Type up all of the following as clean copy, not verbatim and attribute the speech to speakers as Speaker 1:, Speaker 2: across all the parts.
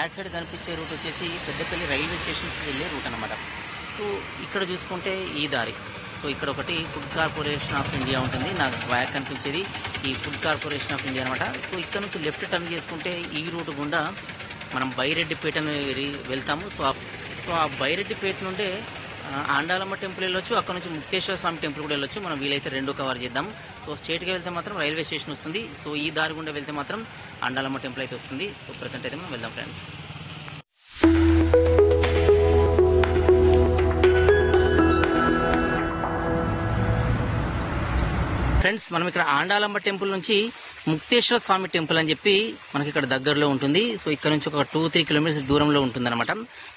Speaker 1: Back side కనిపించే route వచ్చేసి Peddapalli railway స్టేషన్కి వెళ్ళే రూట్ అనమాట. సో ఇక్కడ చూసుకుంటే ఈ దారి. సో ఇక్కడ ఒకటి ఫుడ్ కార్పొరేషన్ ఆఫ్ ఇండియా ఉంటుంది. నాకు బ్యాక్ కనిపించేది ఈ ఫుడ్ కార్పొరేషన్ ఆఫ్ ఇండియా అనమాట. సో ఇక్కడ నుంచి లెఫ్ట్ టర్న్ చేసుకుంటే ఈ రూట్ గుండా మనం బైరెడ్డిపేటను వెళ్తాము. సో ఆ బైరెడ్డిపేట నుండే ఆండాలమ్మ టెంపుల్ వెళ్ళొచ్చు, అక్కడ నుంచి ముక్తేశ్వర స్వామి టెంపుల్ కూడా వెళ్ళొచ్చు. మనం వీలైతే రెండు కవర్ చేద్దాం. సో స్ట్రేట్గా వెళ్తే మాత్రం రైల్వే స్టేషన్ వస్తుంది. సో ఈ దారి గుండా వెళ్తే మాత్రం ఆండాలమ్మ టెంపుల్ అయితే వస్తుంది. సో ప్రజెంట్ అయితే మనం వెళ్దాం ఫ్రెండ్స్. మనం ఇక్కడ ఆండాలమ్మ టెంపుల్ నుంచి ముక్తేశ్వర స్వామి టెంపుల్ అని చెప్పి మనకి ఇక్కడ దగ్గరలో ఉంటుంది. సో ఇక్కడ నుంచి ఒక 2-3 కిలోమీటర్స్ దూరంలో ఉంటుంది అనమాట.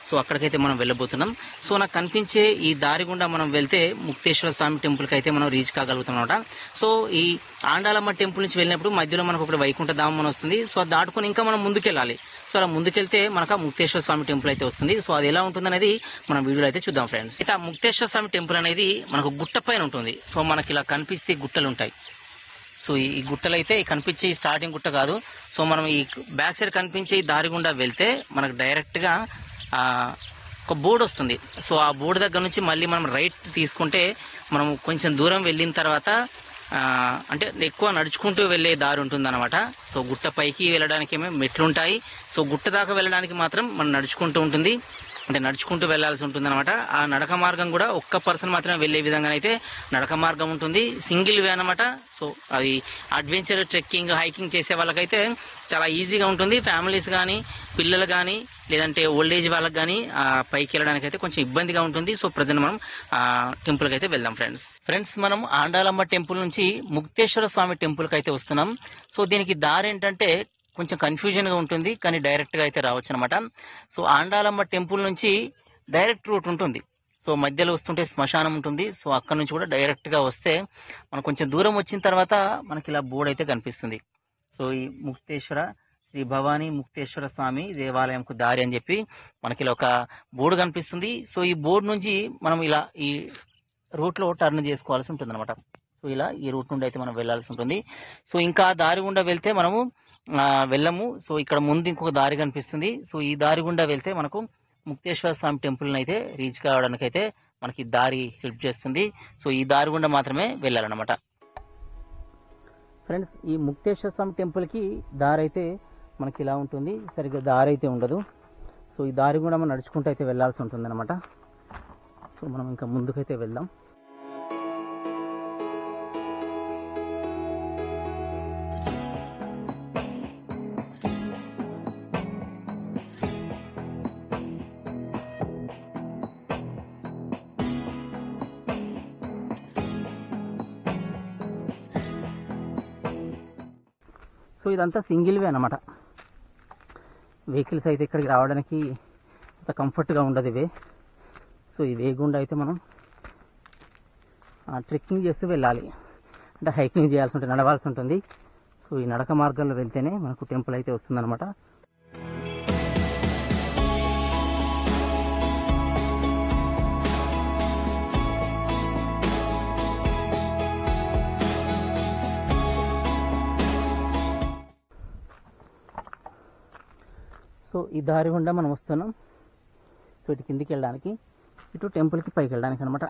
Speaker 1: సో అక్కడికైతే మనం వెళ్ళబోతున్నాం. సో నాకు కనిపించే ఈ దారి గుండా మనం వెళ్తే ముక్తేశ్వర స్వామి టెంపుల్కి అయితే మనం రీచ్ కాగలుగుతాం అనమాట. సో ఈ ఆండాలమ్మ టెంపుల్ నుంచి వెళ్ళినప్పుడు మధ్యలో మనకు ఒకటి వైకుంఠ ధామం అని వస్తుంది. సో అది దాటుకొని ఇంకా మనం ముందుకెళ్ళాలి. సో అలా ముందుకెళ్తే మనకు ముక్తేశ్వర స్వామి టెంపుల్ అయితే వస్తుంది. సో అది ఎలా ఉంటుంది అనేది మనం వీడియోలో అయితే చూద్దాం ఫ్రెండ్స్. అయితే ఆ ముక్తేశ్వర స్వామి టెంపుల్ అనేది మనకు గుట్ట పైన ఉంటుంది. సో మనకి ఇలా కనిపిస్తే గుట్టలు ఉంటాయి. సో ఈ గుట్టలు అయితే కనిపించే స్టార్టింగ్ గుట్ట కాదు. సో మనం ఈ బ్యాక్ సైడ్ కనిపించే ఈ దారి గుండా వెళ్తే మనకు డైరెక్ట్గా ఒక బోర్డు వస్తుంది. సో ఆ బోర్డు దగ్గర నుంచి మళ్ళీ మనం రైట్ తీసుకుంటే మనం కొంచెం దూరం వెళ్ళిన తర్వాత అంటే ఎక్కువ నడుచుకుంటూ వెళ్ళే దారి ఉంటుందన్నమాట. సో గుట్ట పైకి వెళ్ళడానికి ఏమో మెట్లు ఉంటాయి. సో గుట్ట దాకా వెళ్ళడానికి మాత్రం మనం నడుచుకుంటూ ఉంటుంది, అంటే నడుచుకుంటూ వెళ్లాల్సి ఉంటుంది అనమాట. ఆ నడక మార్గం కూడా ఒక్క పర్సన్ మాత్రమే వెళ్లే విధంగా అయితే నడక మార్గం ఉంటుంది. సింగిల్ వే అనమాట. సో అది అడ్వెంచర్ ట్రెక్కింగ్ హైకింగ్ చేసే వాళ్ళకైతే చాలా ఈజీగా ఉంటుంది. ఫ్యామిలీస్ కానీ పిల్లలు కానీ లేదంటే ఓల్డ్ ఏజ్ వాళ్ళకి కానీ పైకి వెళ్ళడానికి అయితే కొంచెం ఇబ్బందిగా ఉంటుంది. సో ప్రజెంట్ మనం టెంపుల్కి అయితే వెళ్దాం ఫ్రెండ్స్. మనం ఆండాలమ్మ టెంపుల్ నుంచి ముక్తేశ్వర స్వామి టెంపుల్కి అయితే వస్తున్నాం. సో దీనికి దారి ఏంటంటే కొంచెం కన్ఫ్యూజన్గా ఉంటుంది, కానీ డైరెక్ట్గా అయితే రావచ్చు అనమాట. సో ఆండాలమ్మ టెంపుల్ నుంచి డైరెక్ట్ రూట్ ఉంటుంది. సో మధ్యలో వస్తుంటే శ్మశానం ఉంటుంది. సో అక్కడ నుంచి కూడా డైరెక్ట్గా వస్తే మనం కొంచెం దూరం వచ్చిన తర్వాత మనకి ఇలా బోర్డు అయితే కనిపిస్తుంది. సో ఈ ముక్తేశ్వర శ్రీ భవానీ ముక్తేశ్వర స్వామి దేవాలయంకు దారి అని చెప్పి మనకి ఇలా ఒక బోర్డు కనిపిస్తుంది. సో ఈ బోర్డు నుంచి మనం ఇలా ఈ రూట్లో టర్న్ చేసుకోవాల్సి ఉంటుంది అనమాట. సో ఇలా ఈ రూట్ నుండి అయితే మనం వెళ్లాల్సి ఉంటుంది. సో ఇంకా దారి గుండా వెళ్తే మనము వెళ్ళము. సో ఇక్కడ ముందు ఇంకొక దారి కనిపిస్తుంది. సో ఈ దారి గుండా వెళ్తే మనకు ముక్తేశ్వర స్వామి టెంపుల్ని అయితే రీచ్ కావడానికి అయితే మనకి దారి హెల్ప్ చేస్తుంది. సో ఈ దారి గుండా మాత్రమే వెళ్ళాలన్నమాట ఫ్రెండ్స్. ఈ ముక్తేశ్వర స్వామి టెంపుల్కి దారి అయితే మనకి ఇలా ఉంటుంది, సరిగ్గా దారి అయితే ఉండదు. సో ఈ దారి గుండా మనం నడుచుకుంటూ అయితే వెళ్ళాల్సి ఉంటుంది అనమాట. సో మనం ఇంకా ముందుకైతే వెళ్దాం. సో ఇదంతా సింగిల్ వే అనమాట. వెహికల్స్ అయితే ఇక్కడికి రావడానికి అంత కంఫర్ట్గా ఉండదు వే. సో ఈ వే గుండా అయితే మనం ట్రెక్కింగ్ చేస్తూ వెళ్ళాలి, అంటే హైకింగ్ చేయాల్సి ఉంటుంది, నడవాల్సి ఉంటుంది. సో ఈ నడక మార్గంలో వెళ్తేనే మనకు టెంపుల్ అయితే వస్తుందన్నమాట. సో ఈ దారి గుండా మనం వస్తున్నాం. సో ఇటు కిందికి వెళ్ళడానికి, ఇటు టెంపుల్కి పైకి వెళ్ళడానికి అనమాట.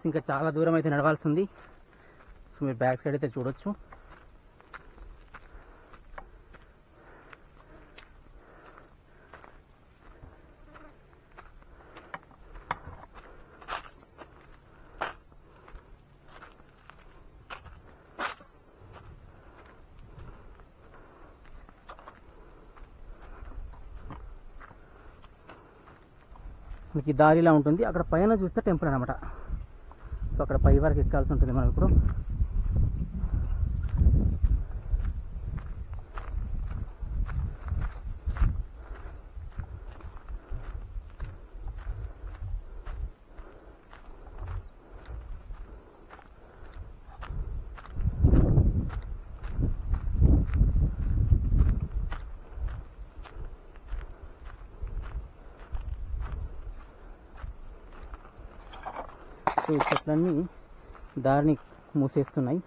Speaker 1: ఇంకా చాలా దూరం అయితే నడవాల్సి ఉంది. సో మీరు బ్యాక్ సైడ్ అయితే చూడొచ్చు. మనకి దారిలా ఉంటుంది. అక్కడ పైన చూస్తే టెంపుల్ అనమాట. సో అక్కడ పై వరకు ఎక్కాల్సి ఉంటుంది మనం ఇప్పుడు. సో ఈ చెట్లన్నీ దారిని మూసేస్తున్నాయి.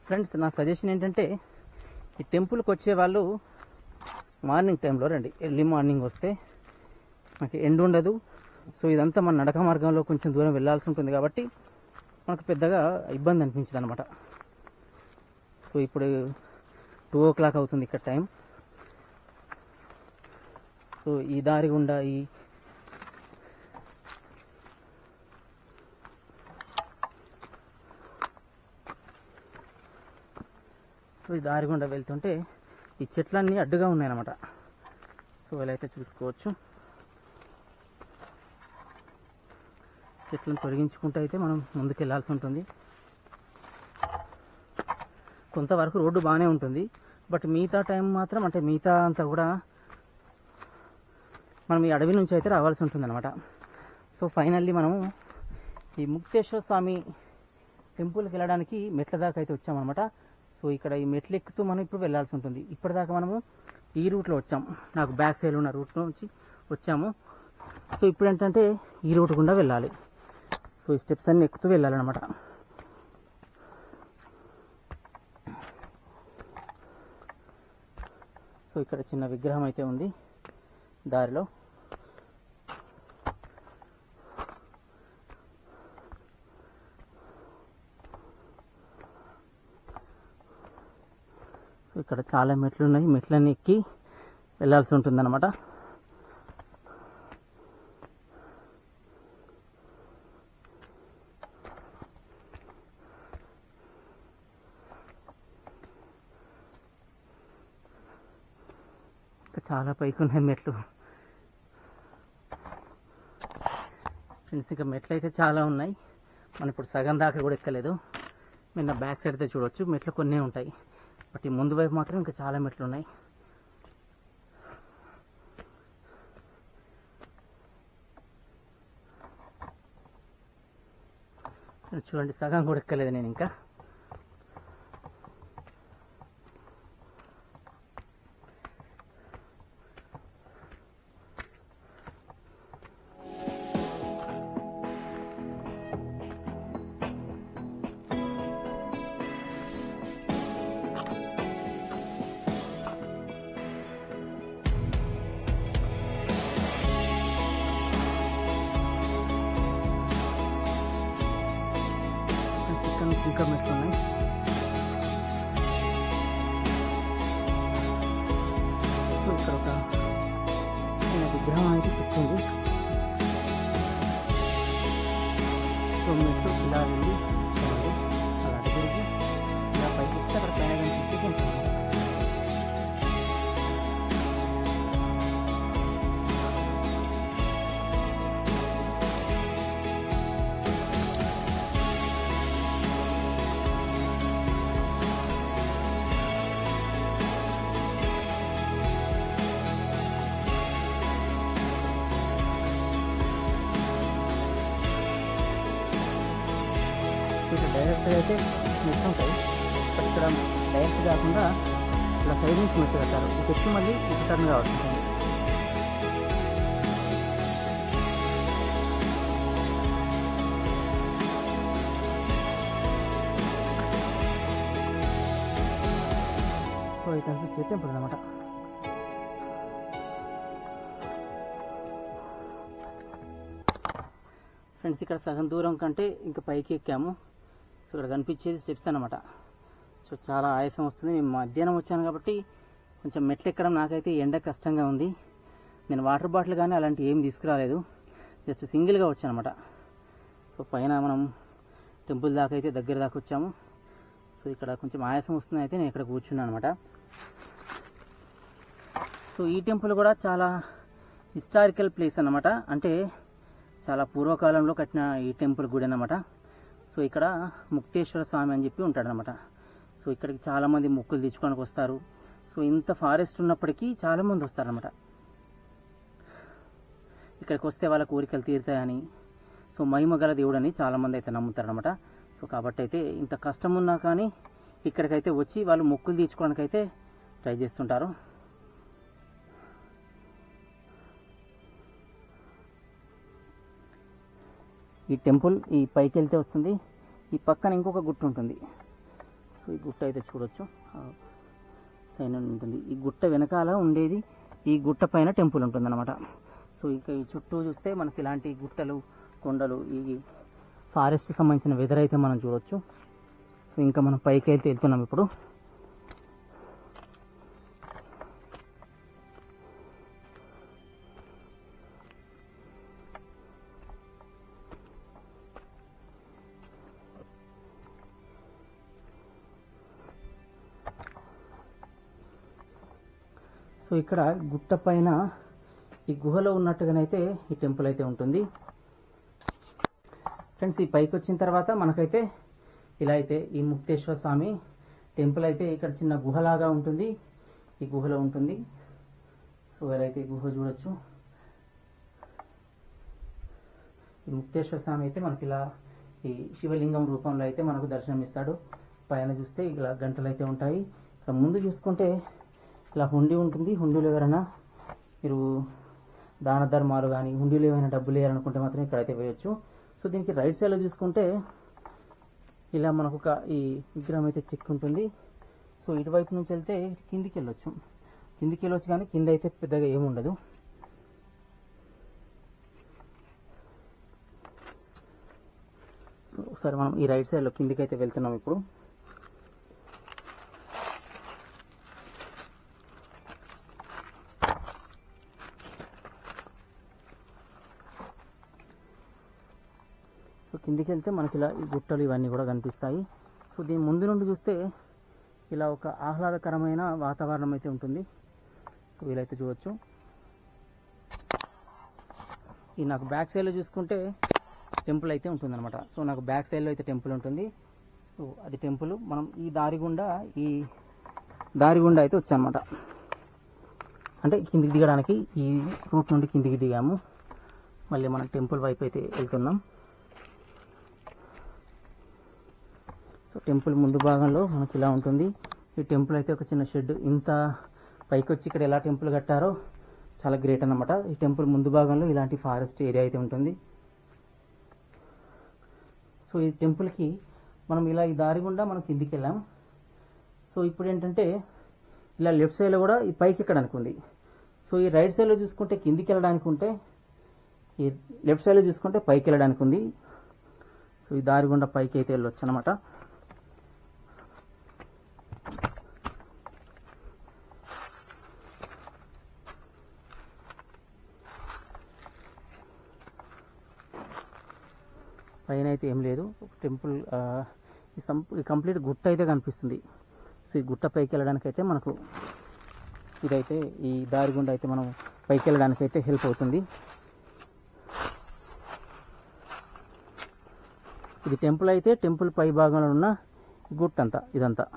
Speaker 1: ఫ్రెండ్స్, నా సజెషన్ ఏంటంటే ఈ టెంపుల్కి వచ్చే వాళ్ళు మార్నింగ్ టైంలో రండి. ఎర్లీ మార్నింగ్ వస్తే మనకి ఎండ ఉండదు. సో ఇదంతా మన నడక మార్గంలో కొంచెం దూరం వెళ్ళాల్సి ఉంటుంది కాబట్టి మనకు పెద్దగా ఇబ్బంది అనిపించదు అనమాట. సో ఇప్పుడు 2 o'clock అవుతుంది ఇక్కడ టైం. సో ఈ దారి గుండా ఈ దారి గుండా వెళ్తుంటే ఈ చెట్లన్నీ అడ్డుగా ఉన్నాయన్నమాట. సో ఇలా అయితే చూసుకోవచ్చు. చెట్లను తొలగించుకుంటూ అయితే మనం ముందుకు వెళ్ళాల్సి ఉంటుంది. కొంతవరకు రోడ్డు బాగానే ఉంటుంది, బట్ మిగతా టైం మాత్రం అంటే మిగతా అంతా కూడా మనం ఈ అడవి నుంచి అయితే రావాల్సి ఉంటుంది అనమాట. సో ఫైనల్లీ మనము ఈ ముక్తేశ్వర స్వామి టెంపుల్కి వెళ్ళడానికి మెట్ల దాకా అయితే వచ్చామన్నమాట. సో ఇక్కడ ఈ మెట్లు ఎక్కుతూ మనం ఇప్పుడు వెళ్ళాల్సి ఉంటుంది. ఇప్పటిదాకా మనము ఈ రూట్లో వచ్చాము, నాకు బ్యాక్ సైడ్ ఉన్న రూట్ నుంచి వచ్చాము. సో ఇప్పుడు ఏంటంటే ఈ రూట్ గుండా వెళ్ళాలి. సో ఈ స్టెప్స్ అన్ని ఎక్కుతూ వెళ్ళాలన్నమాట. సో ఇక్కడ చిన్న విగ్రహం అయితే ఉంది దారిలో. సో ఇక్కడ చాలా మెట్లు ఉన్నాయి, మెట్లన్నీ ఎక్కి వెళ్ళాల్సి ఉంటుంది అన్నమాట. ఇంకా చాలా పైకి ఉన్నాయి మెట్లు ఫ్రెండ్స్. ఇంకా మెట్లు అయితే చాలా ఉన్నాయి, మనం ఇప్పుడు సగం దాకా కూడా ఎక్కలేదు. మీరు నా బ్యాక్ సైడ్ అయితే చూడవచ్చు, మెట్లు కొన్నే ఉంటాయి, బట్ ఈ ముందు వైపు మాత్రం ఇంకా చాలా మెట్లు ఉన్నాయి. చూడండి, సగం కూడా ఎక్కలేదు నేను ఇంకా. ఇంకా మెట్లు ఉన్నాయి. సో ఇక్కడ ఒక చిన్న విగ్రహం అయితే చెప్తుంది. సో మెట్లు ఇలా వెళ్ళి అలా తిరిగి ఇలా పైకి వస్తే అక్కడ పైన కనిపించేది ఉంటుంది. ఇక్కడ డైరెక్ట్గా అయితే మెట్లు ఉంటాయి, బట్ ఇక్కడ డైరెక్ట్ కాకుండా ఇలా సైడ్ నుంచి మెట్లు కట్టారు. ఇటు వచ్చి మళ్ళీ ఇటు టర్న్ కావాల్సి ఉంటుంది. సో ఇది కనిపించే టెంపుల్ అన్నమాట. ఫ్రెండ్స్, ఇక్కడ సగం దూరం కంటే ఇంకా పైకి ఎక్కాము. సో ఇక్కడ కనిపించేది స్టెప్స్ అన్నమాట. సో చాలా ఆయాసం వస్తుంది. నేను మధ్యాహ్నం వచ్చాను కాబట్టి కొంచెం మెట్లు ఎక్కడం నాకైతే ఎండ కష్టంగా ఉంది. నేను వాటర్ బాటిల్ కానీ అలాంటి ఏం తీసుకురాలేదు, జస్ట్ సింగిల్గా వచ్చాను అనమాట. సో పైన మనం టెంపుల్ దాకా అయితే దగ్గర దాకా వచ్చాము. సో ఇక్కడ కొంచెం ఆయాసం వస్తుంది, అయితే నేను ఇక్కడ కూర్చున్నాను అనమాట. సో ఈ టెంపుల్ కూడా చాలా హిస్టారికల్ ప్లేస్ అన్నమాట. అంటే చాలా పూర్వకాలంలో కట్టిన ఈ టెంపుల్ గుడి అన్నమాట. సో ఇక్కడ ముక్తేశ్వర స్వామి అని చెప్పి ఉంటాడనమాట. సో ఇక్కడికి చాలామంది మొక్కులు తెచ్చుకోవడానికి వస్తారు. సో ఇంత ఫారెస్ట్ ఉన్నప్పటికీ చాలామంది వస్తారనమాట. ఇక్కడికి వస్తే వాళ్ళ కోరికలు తీరుతాయని. సో సో మహిమ గల దేవుడు అని చాలామంది అయితే నమ్ముతారనమాట. సో కాబట్టి అయితే ఇంత కష్టం ఉన్నా కానీ ఇక్కడికైతే వచ్చి వాళ్ళు మొక్కులు తీర్చుకోవడానికి అయితే ట్రై చేస్తుంటారు. ఈ టెంపుల్ ఈ పైకి వెళ్తే వస్తుంది, ఈ పక్కన ఇంకొక గుట్ట ఉంటుంది. సో ఈ గుట్ట అయితే చూడొచ్చు, సైన్ ఉంటుంది. ఈ గుట్ట వెనకాల ఉండేది, ఈ గుట్ట పైన టెంపుల్ ఉంటుందన్నమాట. సో ఇక ఈ చుట్టూ చూస్తే మనకి ఇలాంటి గుట్టలు, కొండలు, ఈ ఫారెస్ట్ సంబంధించిన వెదర్ అయితే మనం చూడొచ్చు. సో ఇంకా మనం పైకి అయితే వెళ్తున్నాం ఇప్పుడు. సో ఇక్కడ గుట్ట పైన ఈ గుహలో ఉన్నట్టుగానైతే ఈ టెంపుల్ అయితే ఉంటుంది ఫ్రెండ్స్. ఈ పైకి వచ్చిన తర్వాత మనకైతే ఇలా అయితే ఈ ముక్తేశ్వర స్వామి టెంపుల్ అయితే ఇక్కడ చిన్న గుహలాగా ఉంటుంది, ఈ గుహలో ఉంటుంది. సో ఇలా అయితే గుహ చూడొచ్చు. ఈ ముక్తేశ్వర స్వామి అయితే మనకి ఇలా ఈ శివలింగం రూపంలో అయితే మనకు దర్శనం ఇస్తాడు. పైన చూస్తే ఇలా గంటలు అయితే ఉంటాయి. ఇక్కడ ముందు చూసుకుంటే ఇలా హుండీ ఉంటుంది. హుండీలో ఎవరైనా మీరు దాన ధర్మాలు కానీ, హుండీలో ఏమైనా డబ్బులు వేయాలనుకుంటే మాత్రం ఇక్కడైతే వేయొచ్చు. సో దీనికి రైట్ సైడ్లో చూసుకుంటే ఇలా మనకు ఒక ఈ విగ్రహం అయితే చెక్ ఉంటుంది. సో ఇటువైపు నుంచి వెళ్తే కిందికి వెళ్ళొచ్చు, కానీ కింద అయితే పెద్దగా ఏముండదు. సో ఒకసారి మనం ఈ రైట్ సైడ్లో కిందికి అయితే వెళ్తున్నాం ఇప్పుడు. సో కిందికి వెళ్తే మనకి ఇలా ఈ గుట్టలు ఇవన్నీ కూడా కనిపిస్తాయి. సో దీని ముందు నుండి చూస్తే ఇలా ఒక ఆహ్లాదకరమైన వాతావరణం అయితే ఉంటుంది. సో వీలైతే చూడొచ్చు. ఈ నాకు బ్యాక్ సైడ్లో చూసుకుంటే టెంపుల్ అయితే ఉంటుందన్నమాట. సో నాకు బ్యాక్ సైడ్లో అయితే టెంపుల్ ఉంటుంది. సో అది టెంపుల్. మనం ఈ దారి గుండా అయితే వచ్చామన్నమాట. అంటే కిందికి దిగడానికి ఈ రూట్ నుండి కిందికి దిగాము. మళ్ళీ మనం టెంపుల్ వైపు అయితే వెళ్తున్నాం. సో టెంపుల్ ముందు భాగంలో మనకి ఇలా ఉంటుంది. ఈ టెంపుల్ అయితే ఒక చిన్న షెడ్. ఇంత పైకి వచ్చి ఇక్కడ ఎలా టెంపుల్ కట్టారో చాలా గ్రేట్ అన్నమాట. ఈ టెంపుల్ ముందు భాగంలో ఇలాంటి ఫారెస్ట్ ఏరియా అయితే ఉంటుంది. సో ఈ టెంపుల్కి మనం ఇలా ఈ దారి గుండా మనం కిందికి వెళ్ళాం. సో ఇప్పుడు ఏంటంటే ఇలా లెఫ్ట్ సైడ్లో కూడా ఈ పైకి ఎక్కడానికి ఉంది. సో ఈ రైట్ సైడ్లో చూసుకుంటే కిందికి వెళ్ళడానికి ఉంటే, ఈ లెఫ్ట్ సైడ్లో చూసుకుంటే పైకి వెళ్ళడానికి ఉంది. సో ఈ దారి గుండా పైకి అయితే వెళ్ళొచ్చు అనమాట. పైన అయితే ఏం లేదు, టెంపుల్ ఈ కంప్లీట్ గుట్ట అయితే కనిపిస్తుంది. సో ఈ గుట్ట పైకి వెళ్ళడానికి అయితే మనకు ఇదైతే ఈ దారి గుండా అయితే మనం పైకి వెళ్ళడానికి అయితే హెల్ప్ అవుతుంది. ఇది టెంపుల్ అయితే టెంపుల్ పై భాగంలో ఉన్న గుట్ట అంతా ఇదంతా.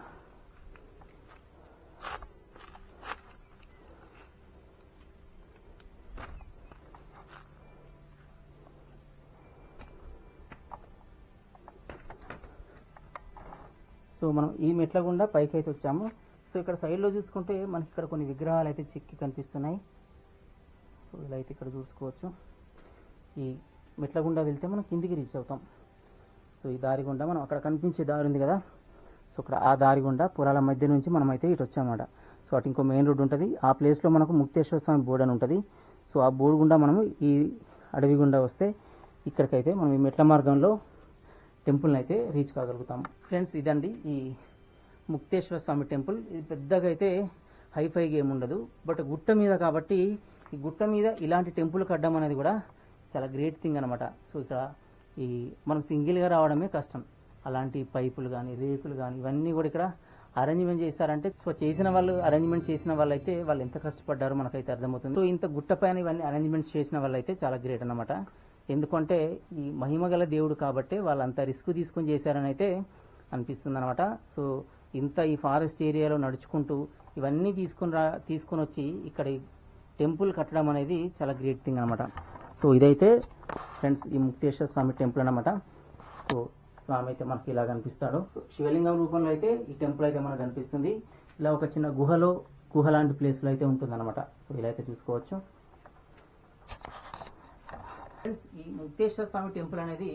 Speaker 1: సో మనం ఈ మెట్ల గుండా పైకి అయితే వచ్చాము. సో ఇక్కడ సైడ్లో చూసుకుంటే మనకి ఇక్కడ కొన్ని విగ్రహాలు అయితే చెక్కి కనిపిస్తున్నాయి. సో ఇలా అయితే ఇక్కడ చూసుకోవచ్చు. ఈ మెట్ల గుండా వెళ్తే మనం కిందికి రీచ్ అవుతాం. సో ఈ దారి గుండా మనం అక్కడ కనిపించే దారి ఉంది కదా, సో అక్కడ ఆ దారి గుండా పొలాల మధ్య నుంచి మనం అయితే ఇటు వచ్చామన్నమాట. సో అటు ఇంకో మెయిన్ రోడ్ ఉంటుంది. ఆ ప్లేస్లో మనకు ముక్తేశ్వర స్వామి బోర్డు అని ఉంటుంది. సో ఆ బోర్డు గుండా మనము ఈ అడవి గుండా వస్తే ఇక్కడికైతే మనం ఈ మెట్ల మార్గంలో టెంపుల్ని అయితే రీచ్ కాగలుగుతాం. ఫ్రెండ్స్ ఇదండి ఈ ముక్తేశ్వర స్వామి టెంపుల్. ఇది పెద్దగా అయితే హైఫైగా ఏమి ఉండదు, బట్ గుట్ట మీద కాబట్టి ఈ గుట్ట మీద ఇలాంటి టెంపుల్ కట్టడం అనేది కూడా చాలా గ్రేట్ థింగ్ అనమాట. సో ఇక్కడ ఈ మనం సింగిల్గా రావడమే కష్టం. అలాంటి పైపులు కానీ, రేకులు కానీ ఇవన్నీ కూడా ఇక్కడ అరేంజ్మెంట్ చేస్తారంటే, సో అరేంజ్మెంట్ చేసిన వాళ్ళైతే వాళ్ళు ఎంత కష్టపడ్డారో మనకైతే అర్థమవుతుంది. సో ఇంత గుట్ట పైన ఇవన్నీ అరేంజ్మెంట్స్ చేసిన వాళ్ళైతే చాలా గ్రేట్ అనమాట. ఎందుకంటే ఈ మహిమగల దేవుడు కాబట్టి వాళ్ళంత రిస్క్ తీసుకొని చేశారని అయితే అనిపిస్తుంది అనమాట. సో ఇంత ఈ ఫారెస్ట్ ఏరియాలో నడుచుకుంటూ ఇవన్నీ తీసుకొని వచ్చి ఇక్కడ టెంపుల్ కట్టడం అనేది చాలా గ్రేట్ థింగ్ అనమాట. సో ఇదైతే ఫ్రెండ్స్ ఈ ముక్తేశ్వర స్వామి టెంపుల్ అన్నమాట. సో స్వామి అయితే మనకి ఇలా కనిపిస్తాడు. సో శివలింగం రూపంలో అయితే ఈ టెంపుల్ అయితే మనకు కనిపిస్తుంది. ఇలా ఒక చిన్న గుహ లాంటి ప్లేస్లో అయితే ఉంటుంది అనమాట. సో ఇలా అయితే చూసుకోవచ్చు. ఫ్రెండ్స్ ఈ ముక్తేశ్వర స్వామి టెంపుల్ అనేది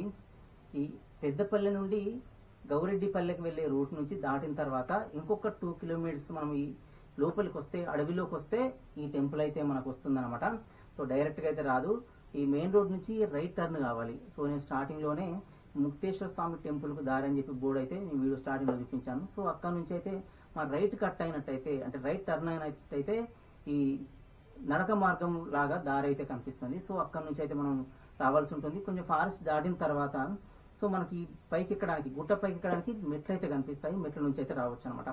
Speaker 1: ఈ పెద్దపల్లి నుండి గౌరెడ్డిపల్లెకి వెళ్ళే రూట్ నుంచి దాటిన తర్వాత ఇంకొక 2 కిలోమీటర్స్ మనం ఈ లోపలికి వస్తే, అడవిలోకి వస్తే ఈ టెంపుల్ అయితే మనకు వస్తుంది అనమాట. సో డైరెక్ట్గా అయితే రాదు. ఈ మెయిన్ రోడ్ నుంచి రైట్ టర్న్ కావాలి. సో నేను స్టార్టింగ్లోనే ముక్తేశ్వర స్వామి టెంపుల్కు దారి అని చెప్పి బోర్డు అయితే నేను వీడియో స్టార్టింగ్లో చూపించాను. సో అక్కడ నుంచి అయితే మన రైట్ కట్ అయినట్టయితే, అంటే రైట్ టర్న్ అయినట్టయితే ఈ నడక మార్గం లాగా దారి అయితే కనిపిస్తుంది. సో అక్కడ నుంచి అయితే మనం రావాల్సి ఉంటుంది. కొంచెం ఫారెస్ట్ దాటిన తర్వాత సో మనకి పైకి ఎక్కడానికి, గుట్ట పైకి ఎక్కడానికి మెట్లు అయితే కనిపిస్తాయి. మెట్ల నుంచి అయితే రావచ్చు అనమాట.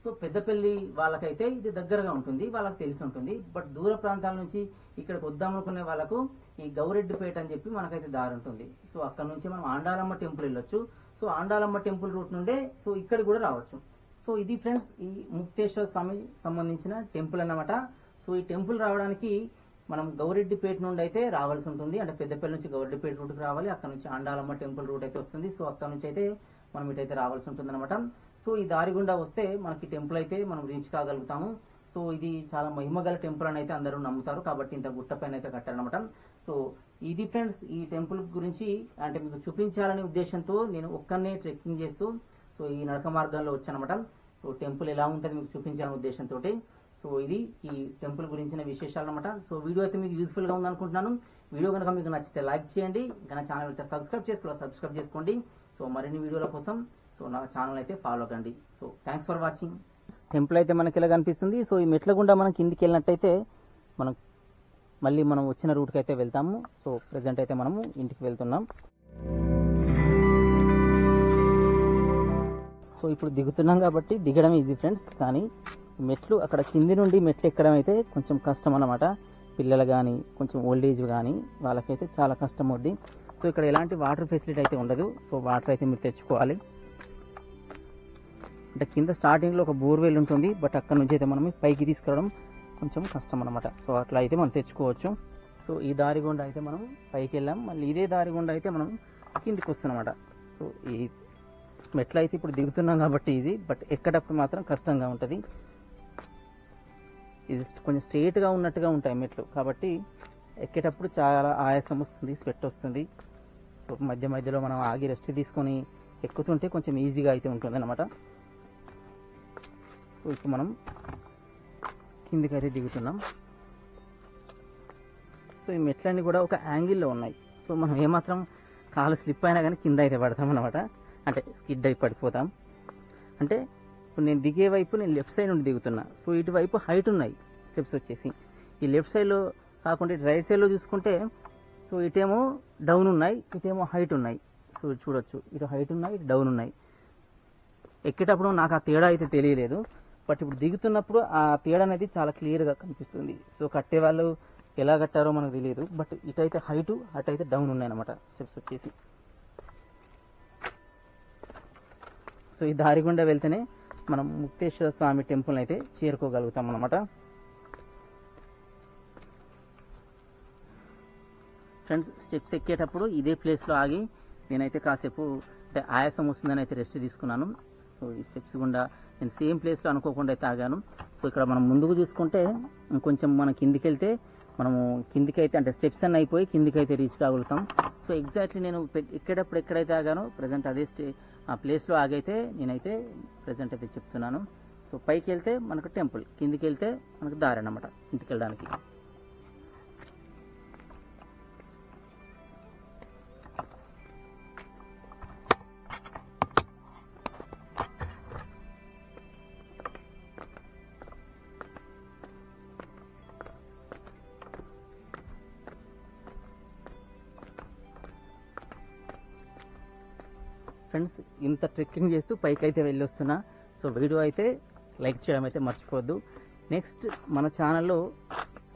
Speaker 1: సో పెద్దపల్లి వాళ్ళకైతే ఇది దగ్గరగా ఉంటుంది, వాళ్ళకి తెలిసి ఉంటుంది. బట్ దూర ప్రాంతాల నుంచి ఇక్కడికి వద్దామనుకునే వాళ్ళకు ఈ గౌరెడ్డిపేట అని చెప్పి మనకైతే దారి ఉంటుంది. సో అక్కడ నుంచి మనం ఆండాలమ్మ టెంపుల్ వెళ్ళొచ్చు. సో ఆండాలమ్మ టెంపుల్ రూట్ నుండే సో ఇక్కడ కూడా రావచ్చు. సో ఇది ఫ్రెండ్స్ ఈ ముక్తేశ్వర స్వామి సంబంధించిన టెంపుల్ అన్నమాట. సో ఈ టెంపుల్ రావడానికి మనం గౌరెడ్డిపేట నుండి అయితే రావాల్సి ఉంటుంది. అంటే పెద్దపల్లి నుంచి గౌరెడ్డిపేట రూట్కి రావాలి. అక్కడ నుంచి ఆండాలమ్మ టెంపుల్ రూట్ అయితే వస్తుంది. సో అక్కడ నుంచి అయితే మనం ఇటైతే రావాల్సి ఉంటుంది అనమాట. సో ఈ దారి గుండా వస్తే మనకి టెంపుల్ అయితే మనం రీచ్ కాగలుగుతాము. సో ఇది చాలా మహిమగల టెంపుల్ అని అయితే అందరూ నమ్ముతారు. కాబట్టి ఇంత గుట్ట పైన అయితే కట్టారనమాట. సో ఇది ఫ్రెండ్స్ ఈ టెంపుల్ గురించి అంటే మీకు చూపించాలనే ఉద్దేశంతో నేను ఒక్కనే ట్రెక్కింగ్ చేస్తూ సో ఈ నడక మార్గంలో వచ్చానమాట. సో టెంపుల్ ఎలా ఉంటుంది మీకు చూపించాలనే ఉద్దేశంతో. సో ఇది ఈ టెంపుల్ గురించిన విశేషాలు అనమాట. సో వీడియో అయితే మీకు యూస్ఫుల్ గా ఉందనుకుంటున్నాను. వీడియో కనుక మీకు నచ్చితే లైక్ చేయండి. ఇంకా ఛానల్ అయితే సబ్స్క్రైబ్ చేసుకోండి. సో మరిన్ని వీడియోల కోసం సో నా ఛానల్ అయితే ఫాలో కండి. So thanks for watching. Temple అయితే మనకి ఇలా కనిపిస్తుంది. సో ఈ మెట్ల గుండా మనం కిందికి వెళ్ళినట్టయితే మనం మళ్ళీ మనం వచ్చిన రూట్కి అయితే వెళ్తాము. సో ప్రెసెంట్ అయితే మనము ఇంటికి వెళ్తున్నాం. సో ఇప్పుడు దిగుతున్నాం కాబట్టి దిగడం ఈజీ ఫ్రెండ్స్. కానీ మెట్లు అక్కడ కింది నుండి మెట్లు ఎక్కడం అయితే కొంచెం కష్టం అన్నమాట. పిల్లలు కానీ కొంచెం ఓల్డ్ ఏజ్ కానీ వాళ్ళకైతే చాలా కష్టం అవుద్ది. సో ఇక్కడ ఎలాంటి వాటర్ ఫెసిలిటీ అయితే ఉండదు. సో వాటర్ అయితే మీరు తెచ్చుకోవాలి. అంటే కింద స్టార్టింగ్లో ఒక బోర్వెల్ ఉంటుంది. బట్ అక్కడ నుంచి అయితే మనం పైకి తీసుకురావడం కొంచెం కష్టం అనమాట. సో అట్లా అయితే మనం తెచ్చుకోవచ్చు. సో ఈ దారి గుండా అయితే మనం పైకి వెళ్ళాం. మళ్ళీ ఇదే దారి గుండా అయితే మనం కిందికి వస్తున్నామన్నమాట. సో ఈ మెట్లు అయితే ఇప్పుడు దిగుతున్నాం కాబట్టి ఈజీ, బట్ ఎక్కేటప్పుడు మాత్రం కష్టంగా ఉంటుంది. ఇది కొంచెం స్ట్రేట్గా ఉన్నట్టుగా ఉంటాయి మెట్లు కాబట్టి ఎక్కేటప్పుడు చాలా ఆయాసం వస్తుంది, స్వెట్ వస్తుంది. సో మధ్య మధ్యలో మనం ఆగి రెస్ట్ తీసుకొని ఎక్కుతుంటే కొంచెం ఈజీగా అయితే ఉంటుంది అనమాట. సో ఇప్పుడు మనం కిందికి అయితే దిగుతున్నాం. సో ఈ మెట్లన్నీ కూడా ఒక యాంగిల్లో ఉన్నాయి. సో మనం ఏమాత్రం కాలు స్లిప్ అయినా కానీ కింద అయితే పడతాం అనమాట. అంటే స్కిడ్ అయి పడిపోతాం. అంటే ఇప్పుడు నేను దిగే వైపు నేను లెఫ్ట్ సైడ్ నుండి దిగుతున్నా. సో ఇటువైపు హైట్ ఉన్నాయి స్టెప్స్ వచ్చేసి. ఈ లెఫ్ట్ సైడ్లో కాకుండా రైట్ సైడ్లో చూసుకుంటే సో ఇటేమో డౌన్ ఉన్నాయి, ఇటేమో హైట్ ఉన్నాయి. సో చూడొచ్చు, ఇటు హైట్ ఉన్నాయి, ఇటు డౌన్ ఉన్నాయి. ఎక్కేటప్పుడు నాకు ఆ తేడా అయితే తెలియలేదు. బట్ ఇప్పుడు దిగుతున్నప్పుడు ఆ తేడా అనేది చాలా క్లియర్గా కనిపిస్తుంది. సో కట్టే వాళ్ళు ఎలా కట్టారో మనకు తెలియదు. బట్ ఇటైతే హైటు, అటైతే డౌన్ ఉన్నాయన్నమాట స్టెప్స్ వచ్చేసి. సో ఈ దారి గుండా వెళ్తేనే మనం ముక్తేశ్వర స్వామి టెంపుల్ అయితే చేరుకోగలుగుతాం అన్నమాట. ఫ్రెండ్స్ స్టెప్స్ ఎక్కేటప్పుడు ఇదే ప్లేస్లో ఆగి నేనైతే కాసేపు అంటే ఆయాసం వస్తుందని అయితే రెస్ట్ తీసుకున్నాను. సో ఈ స్టెప్స్ గుండా నేను సేమ్ ప్లేస్లో అనుకోకుండా అయితే ఆగాను. సో ఇక్కడ మనం ముందుకు చూసుకుంటే ఇంకొంచెం మనం కిందికి వెళ్తే మనము కిందికి అయితే అంటే స్టెప్స్ అన్నీ అయిపోయి కిందికి అయితే రీచ్ కాగలుగుతాం. సో ఎగ్జాక్ట్లీ నేను ఎక్కేటప్పుడు ఎక్కడైతే ఆగానో ప్రజెంట్ అదే ఆ ప్లేస్లో ఆగైతే నేనైతే ప్రజెంట్ అయితే చెప్తున్నాను. సో పైకి వెళ్తే మనకు టెంపుల్, కిందికి వెళ్తే మనకు దారి అన్నమాట ఇంటికి వెళ్ళడానికి. ఫ్రెండ్స్ ఇంత ట్రెక్కింగ్ చేస్తూ పైకి అయితే వెళ్ళి వస్తున్నా. సో వీడియో అయితే లైక్ చేయడం అయితే మర్చిపోవద్దు. నెక్స్ట్ మన ఛానల్లో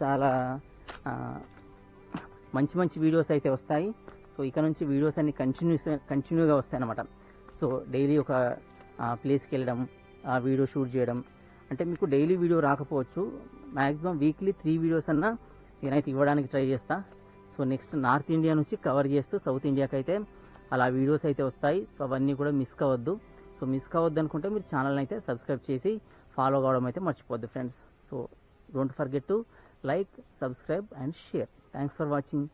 Speaker 1: చాలా మంచి మంచి వీడియోస్ అయితే వస్తాయి. సో ఇక నుంచి వీడియోస్ అన్ని కంటిన్యూగా వస్తాయి అన్నమాట. సో డైలీ ఒక ప్లేస్కి వెళ్ళడం, ఆ వీడియో షూట్ చేయడం. అంటే మీకు డైలీ వీడియో రాకపోవచ్చు, మ్యాక్సిమం వీక్లీ 3 వీడియోస్ అన్నా నేనైతే ఇవ్వడానికి ట్రై చేస్తా. So so next north India నుంచి కవర్ చేస్తూ సౌత్ ఇండియాకి అయితే అలా వీడియోస్ అయితే వస్తాయి. సో అవన్నీ కూడా మిస్ కావద్దు. సో మిస్ కావద్దు అనుకుంటే మీరు ఛానల్ని అయితే సబ్స్క్రైబ్ చేసి ఫాలో కావడం అయితే మర్చిపోద్దు friends. So don't forget to like, subscribe and share. Thanks for watching.